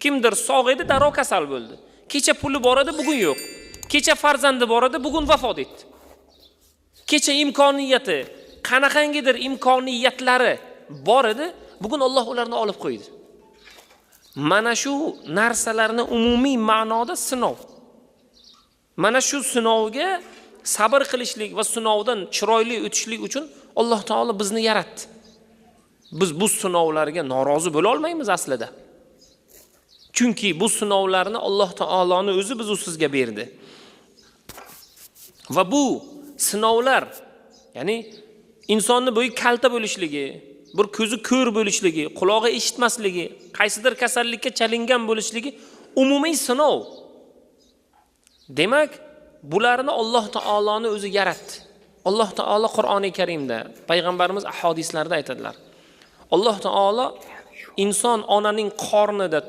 Kimdir sog' edi, darrov kasal bo'ldi. Kecha puli bor edi, bugun yo'q. Kecha farzandi bor edi, bugun vafot etdi. Kecha imkoniyati, qanaqangidir imkoniyatlari bor edi, bugun Alloh ularni olib qo'ydi. Mana shu narsalarni umumiy ma'noda sinov. Mana shu sinovga sabr qilishlik va sinovdan chiroyli o'tishlik uchun Alloh taolo bizni yaratdi. Biz bu sinovlarga norozi bo'la olmaymiz aslida. Chunki bu sinovlarni Alloh taoloning o'zi biz sizga berdi. Va bu sinovlar, ya'ni insonni bo'yi kalta bo'lishligi, bir ko'zi ko'r bo'lishligi, qulog'i eshitmasligi, qaysidir kasallikka chalingan bo'lishligi umumiy sinov. Demak, bularni Alloh taoloning o'zi yaratdi. Alloh taolo Qur'oni Karimda, payg'ambarimiz ahadislarda aytadilar. Alloh taolo inson onaning qornida